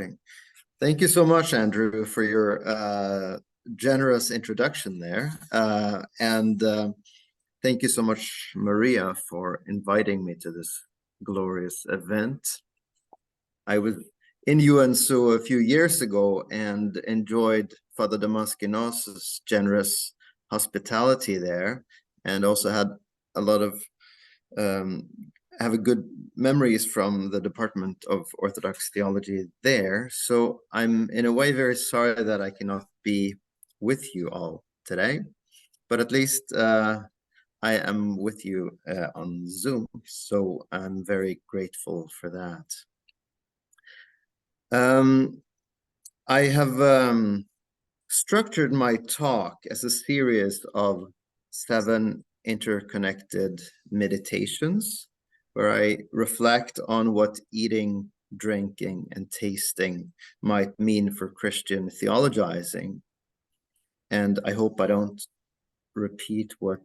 Recording. Thank you so much, Andrew, for your generous introduction there. Thank you so much, Maria, for inviting me to this glorious event. I was in UNSU a few years ago and enjoyed Father Damaskinos' generous hospitality there, and also had a lot of have a good memories from the Department of Orthodox Theology there. So I'm in a way very sorry that I cannot be with you all today, but at least I am with you on Zoom, so I'm very grateful for that. I have structured my talk as a series of 7 interconnected meditations, where I reflect on what eating, drinking, and tasting might mean for Christian theologizing. And I hope I don't repeat what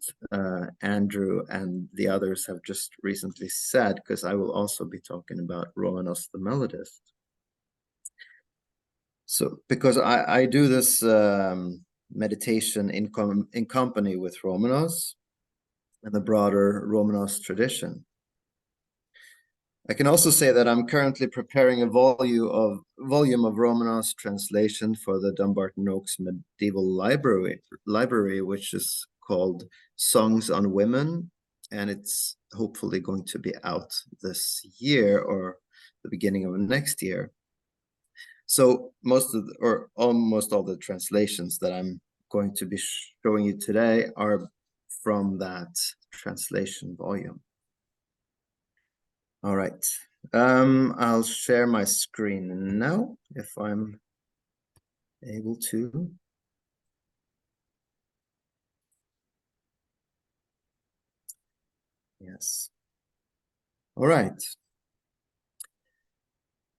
Andrew and the others have just recently said, because I will also be talking about Romanos the Melodist. So, because I do this meditation in company with Romanos and the broader Romanos tradition. I can also say that I'm currently preparing a volume of Romanos translation for the Dumbarton Oaks Medieval Library, which is called Songs on Women, and it's hopefully going to be out this year or the beginning of next year. So almost all the translations that I'm going to be showing you today are from that translation volume. All right, I'll share my screen now if I'm able to. Yes. All right.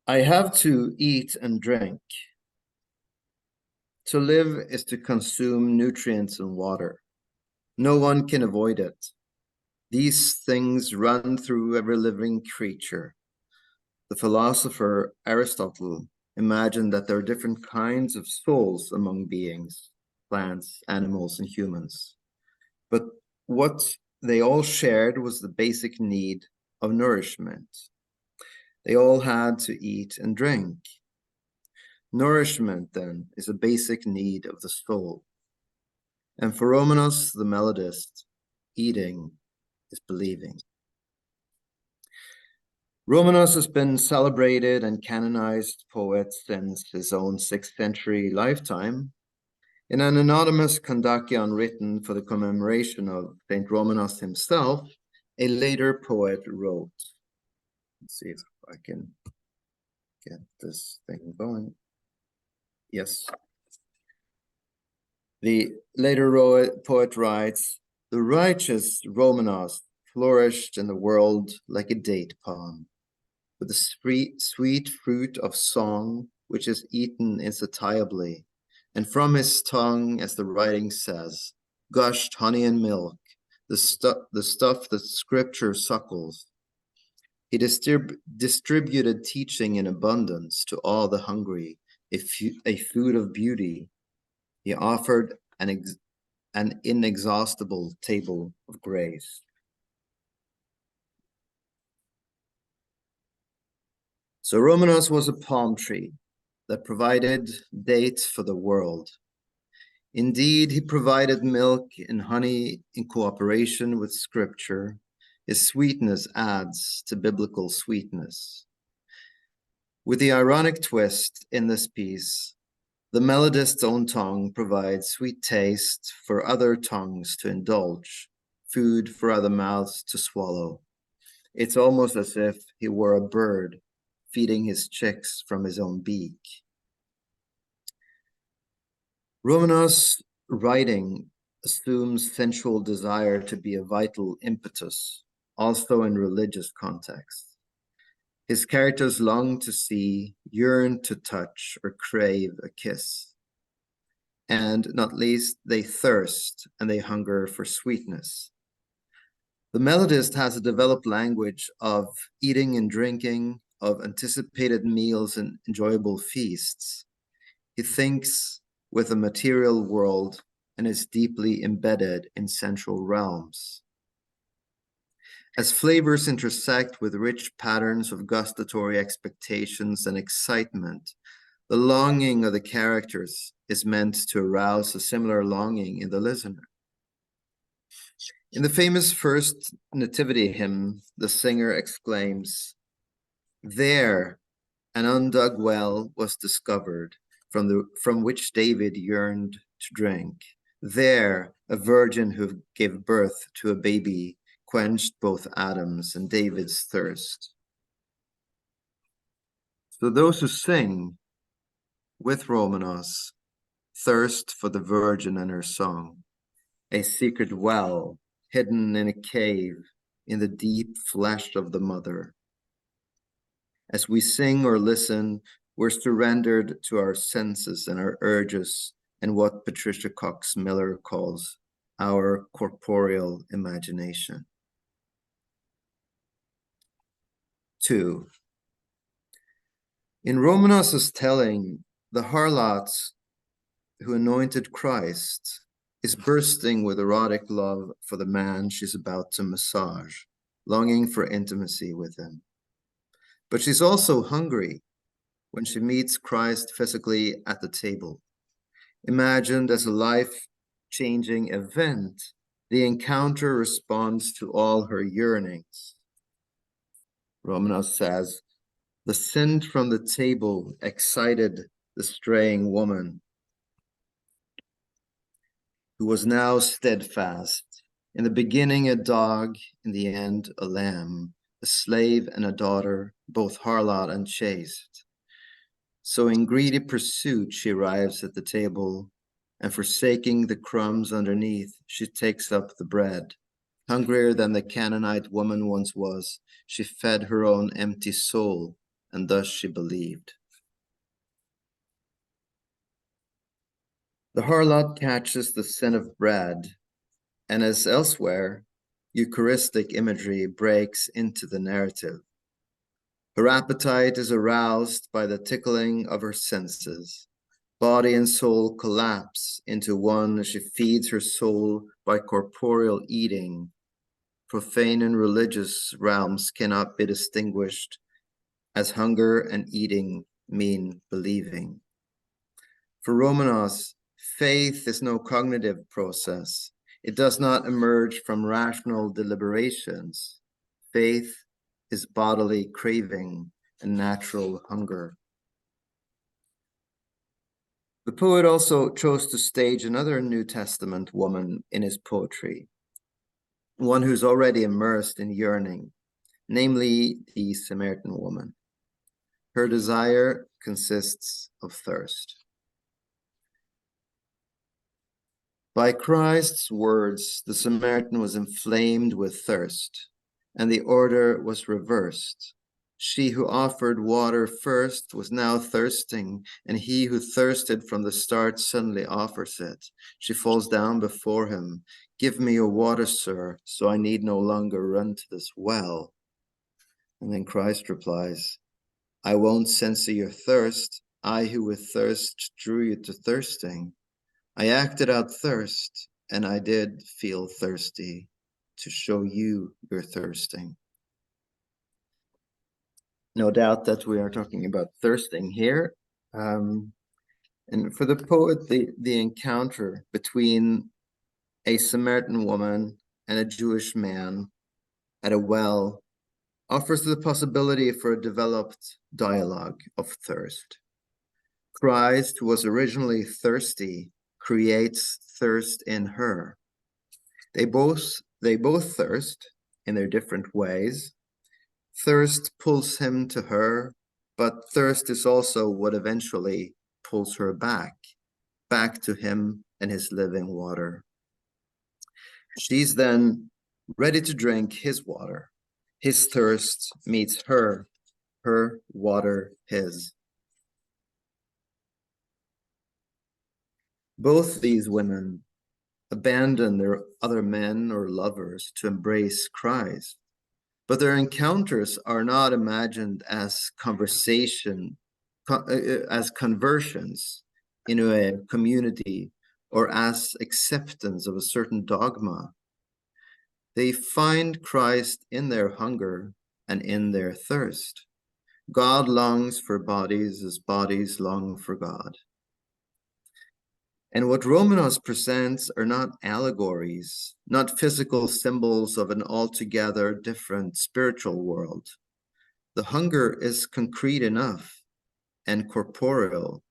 I have to eat and drink. To live is to consume nutrients and water. No one can avoid it. These things run through every living creature. The philosopher Aristotle imagined that there are different kinds of souls among beings, plants, animals, and humans. But what they all shared was the basic need of nourishment. They all had to eat and drink. Nourishment, then, is a basic need of the soul. And for Romanos the Melodist, eating is believing. Romanos has been celebrated and canonized poet since his own 6th century lifetime. In an anonymous kondakion written for the commemoration of Saint Romanos himself, a later poet wrote, let's see if I can get this thing going. Yes. The later poet writes, "The righteous Romanos flourished in the world like a date palm, with the sweet fruit of song, which is eaten insatiably, and from his tongue, as the writing says, gushed honey and milk, the stuff that scripture suckles. He distributed teaching in abundance to all the hungry, a food of beauty. He offered an inexhaustible table of grace." So Romanos was a palm tree that provided dates for the world. Indeed, he provided milk and honey in cooperation with scripture. His sweetness adds to biblical sweetness. With the ironic twist in this piece, the melodist's own tongue provides sweet taste for other tongues to indulge, food for other mouths to swallow. It's almost as if he were a bird feeding his chicks from his own beak. Romanos' writing assumes sensual desire to be a vital impetus, also in religious contexts. His characters long to see, yearn to touch, or crave a kiss. And not least, they thirst and they hunger for sweetness. The melodist has a developed language of eating and drinking, of anticipated meals and enjoyable feasts. He thinks with the material world and is deeply embedded in central realms. As flavors intersect with rich patterns of gustatory expectations and excitement, the longing of the characters is meant to arouse a similar longing in the listener. In the famous first nativity hymn, the singer exclaims, "There an undug well was discovered, from which David yearned to drink. There a virgin who gave birth to a baby quenched both Adam's and David's thirst." So those who sing with Romanos thirst for the Virgin and her song, a secret well hidden in a cave in the deep flesh of the mother. As we sing or listen, we're surrendered to our senses and our urges and what Patricia Cox Miller calls our corporeal imagination. 2. In Romanos's telling, the harlot who anointed Christ is bursting with erotic love for the man she's about to massage, longing for intimacy with him. But she's also hungry when she meets Christ physically at the table. Imagined as a life-changing event, the encounter responds to all her yearnings. Romanos says, "The scent from the table excited the straying woman, who was now steadfast. In the beginning a dog, in the end a lamb, a slave and a daughter, both harlot and chaste. So in greedy pursuit she arrives at the table, and forsaking the crumbs underneath, she takes up the bread. Hungrier than the Canaanite woman once was, she fed her own empty soul, and thus she believed." The harlot catches the sin of bread, and as elsewhere, Eucharistic imagery breaks into the narrative. Her appetite is aroused by the tickling of her senses. Body and soul collapse into one as she feeds her soul by corporeal eating. Profane and religious realms cannot be distinguished, as hunger and eating mean believing. For Romanos, faith is no cognitive process. It does not emerge from rational deliberations. Faith is bodily craving and natural hunger. The poet also chose to stage another New Testament woman in his poetry, one who's already immersed in yearning, namely the Samaritan woman. Her desire consists of thirst. By Christ's words, the Samaritan was inflamed with thirst, and the order was reversed. She who offered water first was now thirsting, and he who thirsted from the start suddenly offers it. She falls down before him. "Give me your water, sir, so I need no longer run to this well." And then Christ replies, "I won't censure your thirst. I who with thirst drew you to thirsting. I acted out thirst, and I did feel thirsty to show you you're thirsting." No doubt that we are talking about thirsting here. And for the poet, the encounter between a Samaritan woman and a Jewish man at a well offers the possibility for a developed dialogue of thirst. Christ, who was originally thirsty, creates thirst in her. They both thirst in their different ways. Thirst pulls him to her, but thirst is also what eventually pulls her back to him and his living water. She's then ready to drink his water. His thirst meets her water his. Both these women abandon their other men or lovers to embrace Christ. but their encounters are not imagined as as conversions into a community or as acceptance of a certain dogma. They find Christ in their hunger and in their thirst. God longs for bodies as bodies long for God. And what Romanos presents are not allegories, not physical symbols of an altogether different spiritual world. The hunger is concrete enough and corporeal.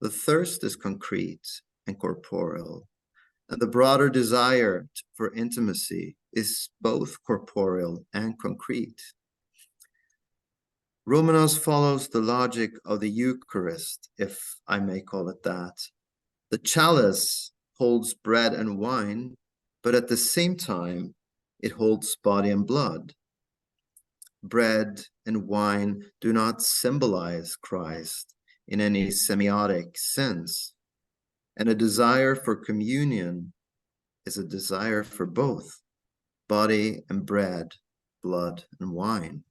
The thirst is concrete and corporeal. And the broader desire for intimacy is both corporeal and concrete. Romanos follows the logic of the Eucharist, if I may call it that. The chalice holds bread and wine, but at the same time, it holds body and blood. Bread and wine do not symbolize Christ in any semiotic sense, and a desire for communion is a desire for both body and bread, blood and wine.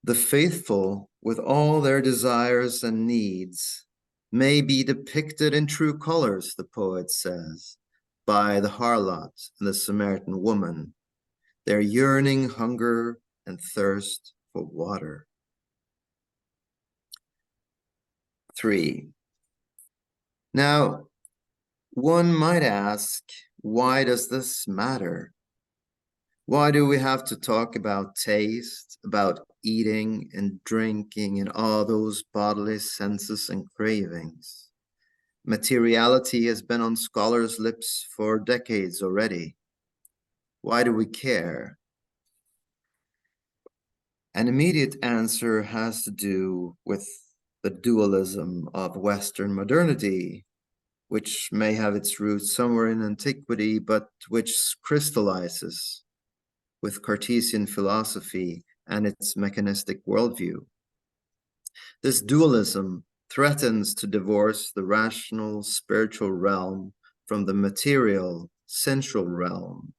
The faithful, with all their desires and needs, may be depicted in true colors, the poet says, by the harlot and the Samaritan woman, their yearning hunger and thirst for water. 3. Now, one might ask, why does this matter? Why do we have to talk about taste, about eating and drinking and all those bodily senses and cravings? Materiality has been on scholars' lips for decades already. Why do we care? An immediate answer has to do with the dualism of Western modernity, which may have its roots somewhere in antiquity, but which crystallizes with Cartesian philosophy and its mechanistic worldview. This dualism threatens to divorce the rational spiritual realm from the material sensual realm.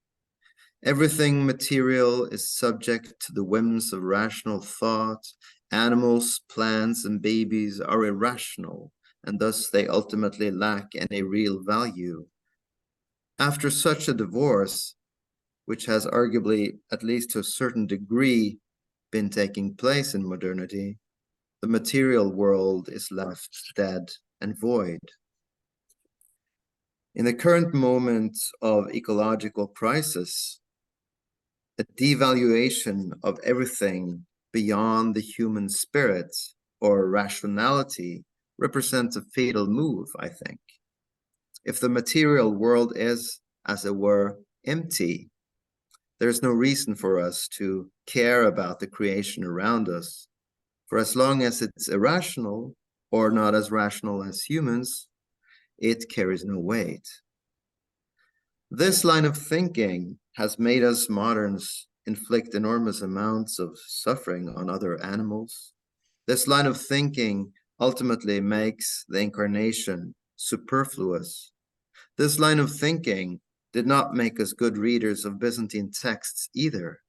Everything material is subject to the whims of rational thought. Animals, plants, and babies are irrational, and thus they ultimately lack any real value. After such a divorce, which has arguably, at least to a certain degree, been taking place in modernity, the material world is left dead and void. In the current moment of ecological crisis, a devaluation of everything beyond the human spirit or rationality represents a fatal move, I think. If the material world is, as it were, empty, there's no reason for us to care about the creation around us. For as long as it's irrational or not as rational as humans, it carries no weight. This line of thinking has made us moderns inflict enormous amounts of suffering on other animals. This line of thinking ultimately makes the incarnation superfluous. This line of thinking did not make us good readers of Byzantine texts either.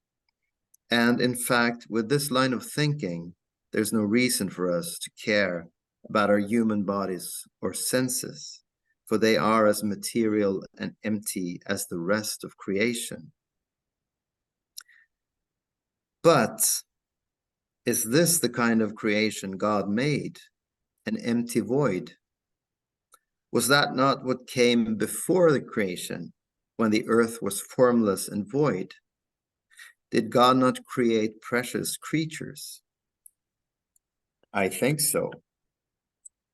And in fact, with this line of thinking, there's no reason for us to care about our human bodies or senses, for they are as material and empty as the rest of creation. But is this the kind of creation God made, an empty void? Was that not what came before the creation, when the earth was formless and void? Did God not create precious creatures? I think so.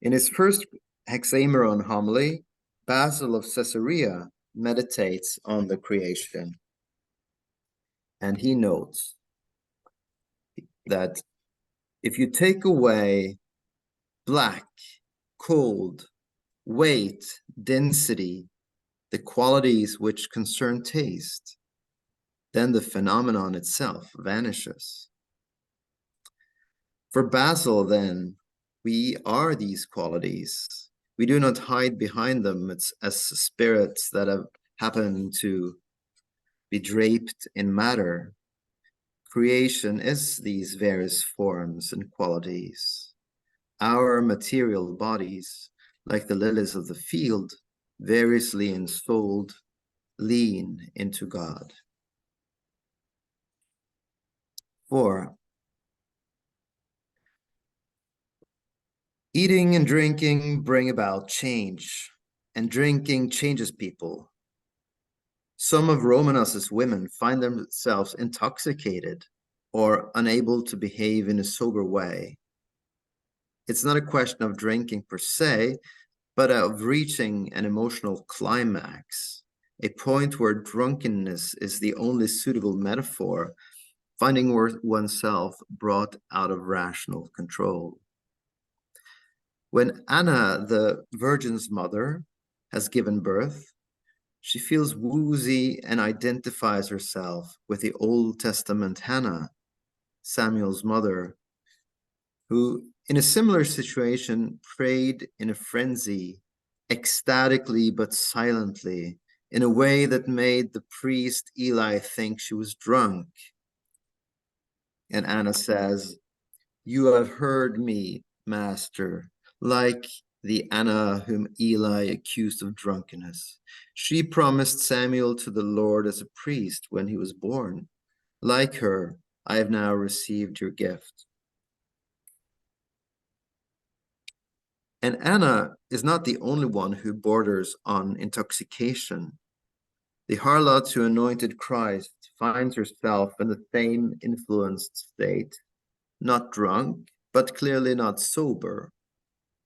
In his first Hexameron homily, Basil of Caesarea meditates on the creation. And he notes that if you take away black, cold, weight, density, the qualities which concern taste, then the phenomenon itself vanishes. For Basil, then, we are these qualities. We do not hide behind them as spirits that have happened to be draped in matter. Creation is these various forms and qualities. Our material bodies, like the lilies of the field, variously ensouled, lean into God. 4. Eating and drinking bring about change, and drinking changes people. Some of Romanos's women find themselves intoxicated or unable to behave in a sober way. It's not a question of drinking per se, but of reaching an emotional climax, a point where drunkenness is the only suitable metaphor, finding oneself brought out of rational control. When Anna, the Virgin's mother, has given birth, she feels woozy and identifies herself with the Old Testament Hannah, Samuel's mother, who, in a similar situation, prayed in a frenzy, ecstatically but silently, in a way that made the priest Eli think she was drunk. And Anna says, "You have heard me, Master," like the Anna whom Eli accused of drunkenness. She promised Samuel to the Lord as a priest when he was born. Like her, I have now received your gift. And Anna is not the only one who borders on intoxication. The harlot who anointed Christ finds herself in the same influenced state, not drunk, but clearly not sober,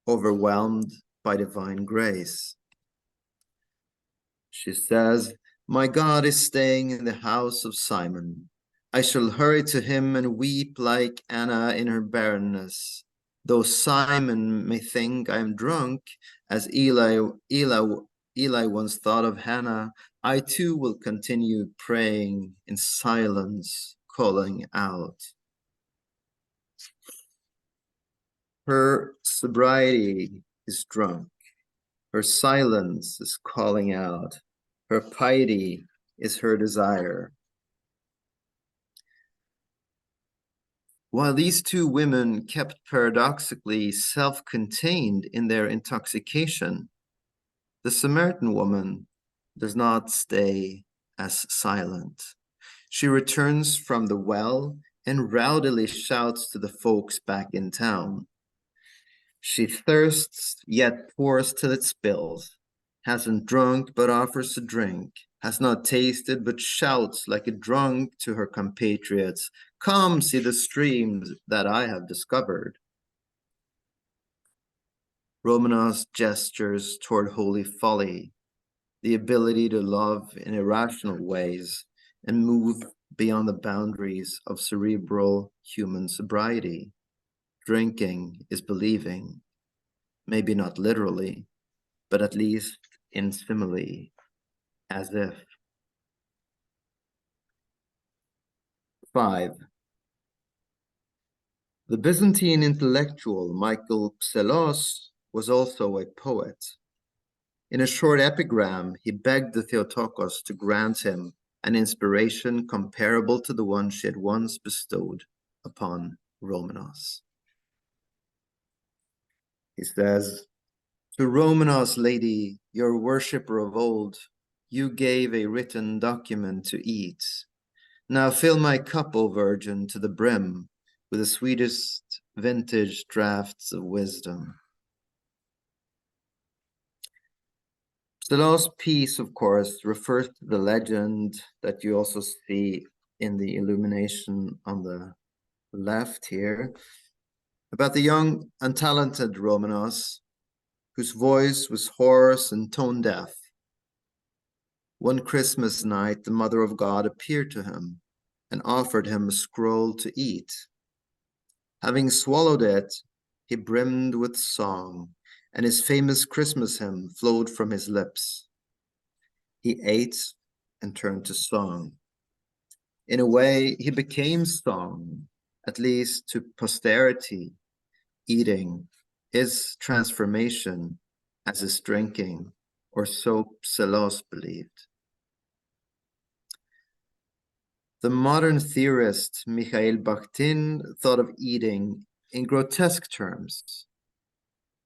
overwhelmed by divine grace. She says, "My God is staying in the house of Simon. I shall hurry to him and weep like Anna in her barrenness. Though Simon may think I am drunk, as Eli once thought of Hannah, I too will continue praying in silence, calling out." Her sobriety is drunk. Her silence is calling out. Her piety is her desire. While these two women kept paradoxically self-contained in their intoxication, the Samaritan woman does not stay as silent. She returns from the well and rowdily shouts to the folks back in town. She thirsts, yet pours till it spills, hasn't drunk, but offers to drink, has not tasted, but shouts like a drunk to her compatriots, "Come see the streams that I have discovered." Romanos gestures toward holy folly, the ability to love in irrational ways and move beyond the boundaries of cerebral human sobriety. Drinking is believing, maybe not literally, but at least in simile, as if. 5. The Byzantine intellectual Michael Psellos was also a poet. In a short epigram, he begged the Theotokos to grant him an inspiration comparable to the one she had once bestowed upon Romanos. He says, "To Romanos, lady, your worshipper of old, you gave a written document to eat. Now fill my cup, O Virgin, to the brim with the sweetest vintage draughts of wisdom." The last piece, of course, refers to the legend that you also see in the illumination on the left here, about the young, untalented Romanos, whose voice was hoarse and tone deaf. One Christmas night, the Mother of God appeared to him and offered him a scroll to eat. Having swallowed it, he brimmed with song, and his famous Christmas hymn flowed from his lips. He ate and turned to song. In a way, he became song, at least to posterity, eating, his transformation as his drinking, or so Psellos believed. The modern theorist Mikhail Bakhtin thought of eating in grotesque terms.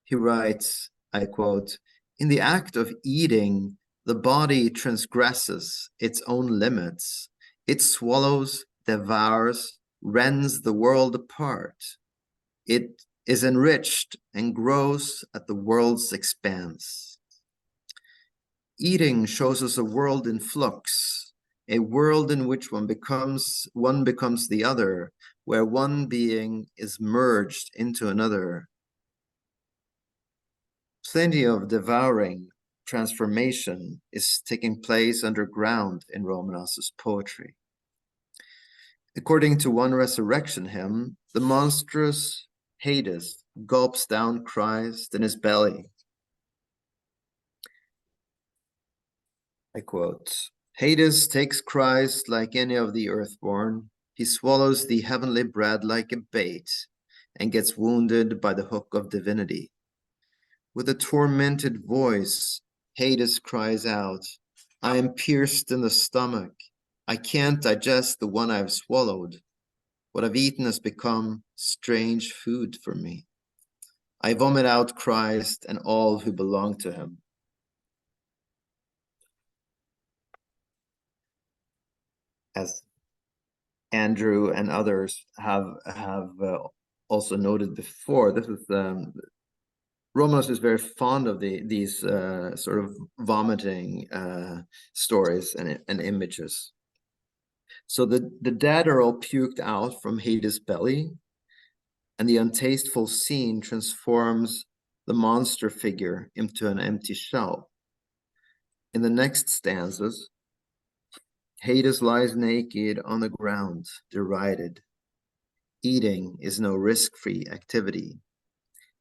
He writes, I quote, "In the act of eating, the body transgresses its own limits. It swallows, devours, rends the world apart. It is enriched and grows at the world's expanse. Eating shows us a world in flux, a world in which one becomes the other, where one being is merged into another. Plenty of devouring transformation is taking place underground in Romanos's poetry. According to one resurrection hymn, the monstrous Hades gulps down Christ in his belly. I quote, "Hades takes Christ like any of the earthborn. He swallows the heavenly bread like a bait and gets wounded by the hook of divinity. With a tormented voice, Hades cries out, 'I am pierced in the stomach. I can't digest the one I've swallowed. What I've eaten has become strange food for me. I vomit out Christ and all who belong to him.'" As Andrew and others have also noted before, this is Romanos is very fond of these sort of vomiting stories and images. So the dead are all puked out from Hades' belly, and the untasteful scene transforms the monster figure into an empty shell. In the next stanzas, Hades lies naked on the ground, derided. Eating is no risk-free activity.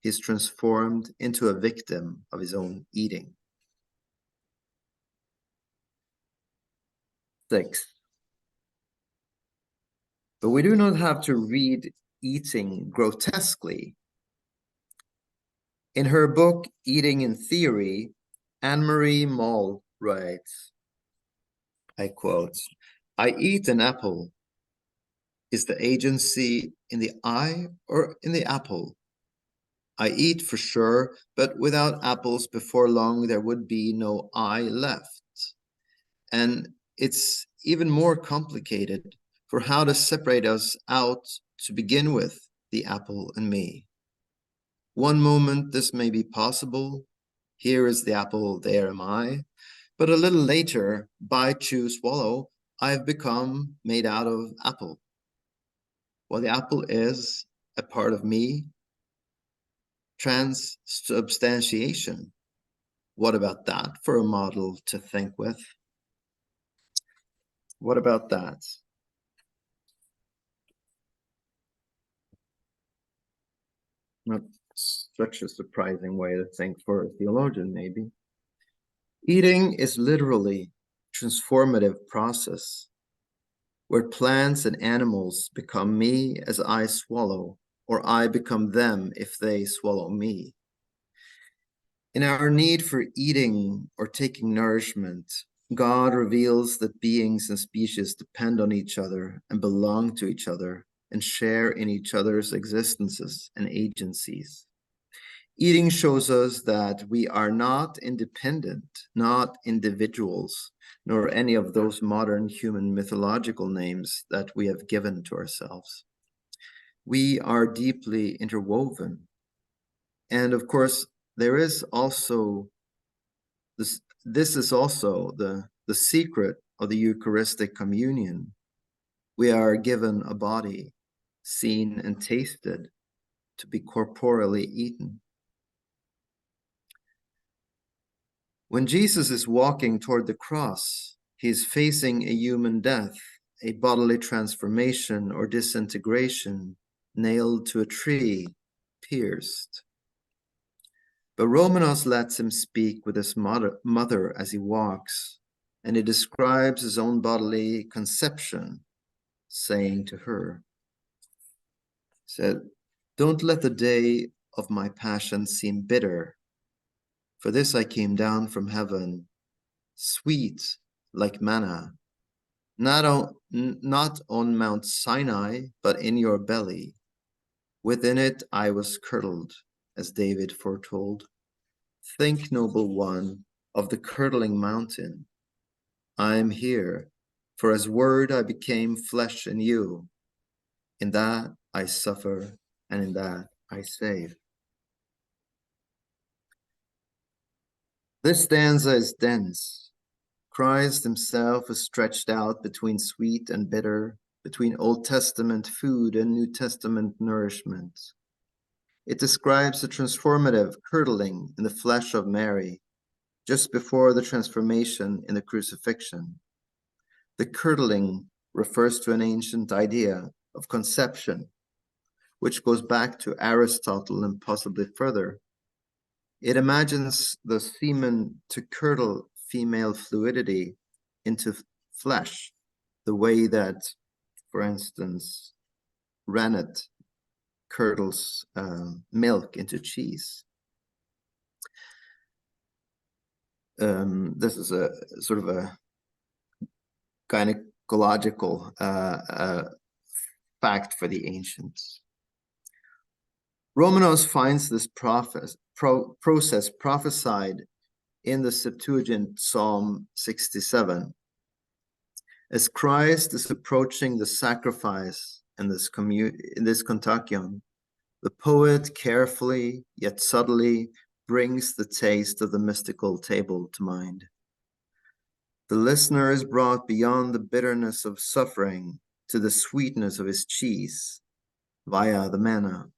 He's transformed into a victim of his own eating. 6. But we do not have to read eating grotesquely. In her book, Eating in Theory, Anne-Marie Moll writes, I quote, "I eat an apple. Is the agency in the eye or in the apple? I eat for sure, but without apples before long there would be no eye left. And it's even more complicated for how to separate us out to begin with, the apple and me. One moment this may be possible. Here is the apple, there am I. But a little later, bite, chew, swallow, I've become made out of apple. While the apple is a part of me, transubstantiation. What about that for a model to think with? What about that? Not such a surprising way to think for a theologian, maybe. Eating is literally a transformative process where plants and animals become me as I swallow, or I become them if they swallow me. In our need for eating or taking nourishment, God reveals that beings and species depend on each other and belong to each other and share in each other's existences and agencies. Eating shows us that we are not independent, not individuals, nor any of those modern human mythological names that we have given to ourselves. We are deeply interwoven. And of course, there is also this is also the secret of the Eucharistic communion. We are given a body, seen and tasted, to be corporally eaten. When Jesus is walking toward the cross, he is facing a human death, a bodily transformation or disintegration, nailed to a tree, pierced. But Romanos lets him speak with his mother as he walks, and he describes his own bodily conception, saying to her, he said, "Don't let the day of my passion seem bitter. For this I came down from heaven, sweet like manna, not on Mount Sinai, but in your belly. Within it I was curdled, as David foretold. Think, noble one, of the curdling mountain. I am here, for as word I became flesh in you. In that I suffer, and in that I save. This stanza is dense. Christ himself is stretched out between sweet and bitter, between Old Testament food and New Testament nourishment. It describes the transformative curdling in the flesh of Mary, just before the transformation in the crucifixion. The curdling refers to an ancient idea of conception, which goes back to Aristotle and possibly further. It imagines the semen to curdle female fluidity into flesh, the way that, for instance, rennet curdles milk into cheese. This is a sort of a gynecological fact for the ancients. Romanos finds this process prophesied in the Septuagint Psalm 67. As Christ is approaching the sacrifice in this kontakion, the poet carefully yet subtly brings the taste of the mystical table to mind. The listener is brought beyond the bitterness of suffering to the sweetness of his cheese via the manna.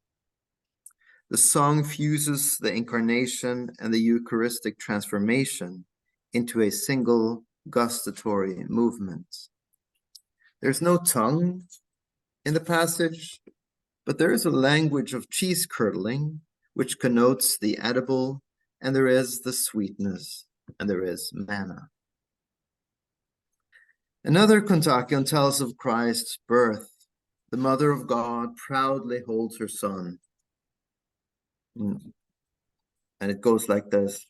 The song fuses the incarnation and the Eucharistic transformation into a single gustatory movement. There's no tongue in the passage, but there is a language of cheese curdling, which connotes the edible, and there is the sweetness, and there is manna. Another kontakion tells of Christ's birth. The Mother of God proudly holds her son. And it goes like this.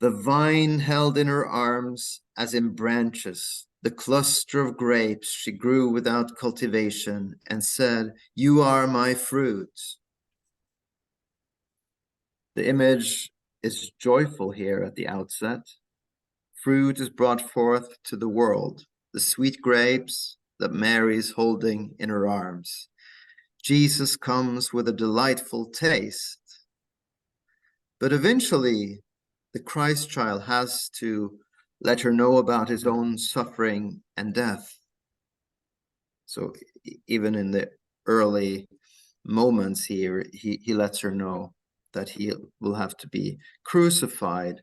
The vine held in her arms as in branches, the cluster of grapes she grew without cultivation, and said, "You are my fruit." The image is joyful here at the outset. Fruit is brought forth to the world, the sweet grapes that Mary is holding in her arms. Jesus comes with a delightful taste. But eventually, the Christ child has to let her know about his own suffering and death. So even in the early moments here, he lets her know that he will have to be crucified.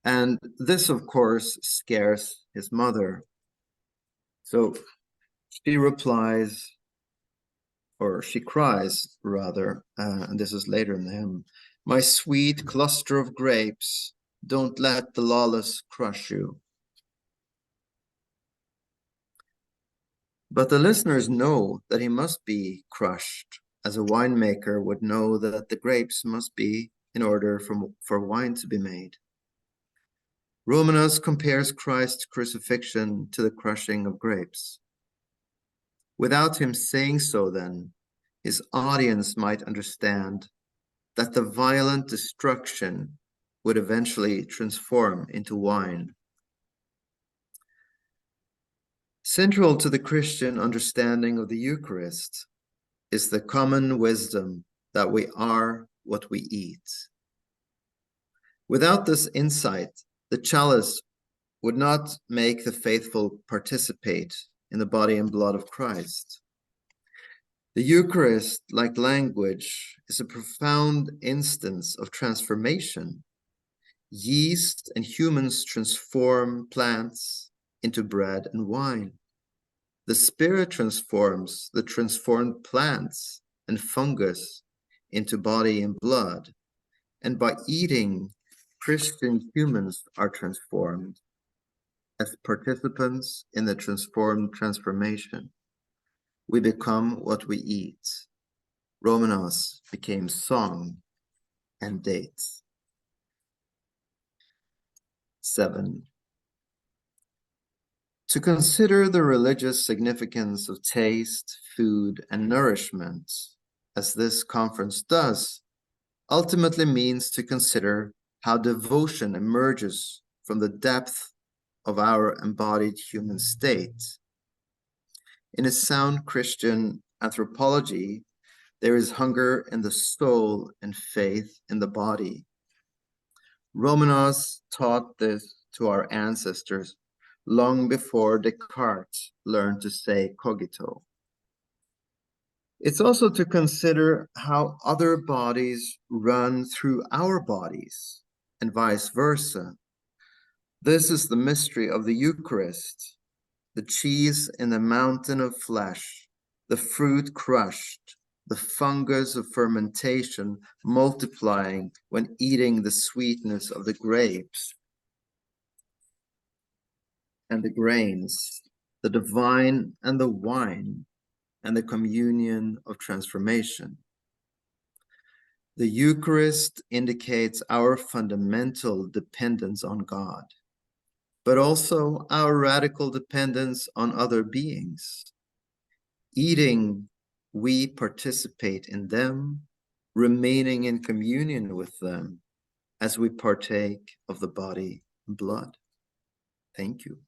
And this, of course, scares his mother. So she replies, or she cries rather, and this is later in the hymn, "My sweet cluster of grapes, don't let the lawless crush you." But the listeners know that he must be crushed, as a winemaker would know that the grapes must be in order for wine to be made. Romanos compares Christ's crucifixion to the crushing of grapes. Without him saying so, then, his audience might understand that the violent destruction would eventually transform into wine. Central to the Christian understanding of the Eucharist is the common wisdom that we are what we eat. Without this insight, the chalice would not make the faithful participate in the body and blood of Christ. The Eucharist, like language, is a profound instance of transformation. Yeast and humans transform plants into bread and wine. The Spirit transforms the transformed plants and fungus into body and blood. And by eating, Christian humans are transformed as participants in the transformed transformation. We become what we eat. Romanos became song and dates. 7. To consider the religious significance of taste, food, and nourishment, as this conference does, ultimately means to consider how devotion emerges from the depth of our embodied human state. In a sound Christian anthropology, there is hunger in the soul and faith in the body. Romanos taught this to our ancestors long before Descartes learned to say cogito. It's also to consider how other bodies run through our bodies and vice versa. This is the mystery of the Eucharist, the cheese in the mountain of flesh, the fruit crushed, the fungus of fermentation multiplying when eating the sweetness of the grapes and the grains, the divine and the wine, and the communion of transformation. The Eucharist indicates our fundamental dependence on God, but also our radical dependence on other beings. Eating, we participate in them, remaining in communion with them as we partake of the body and blood. Thank you.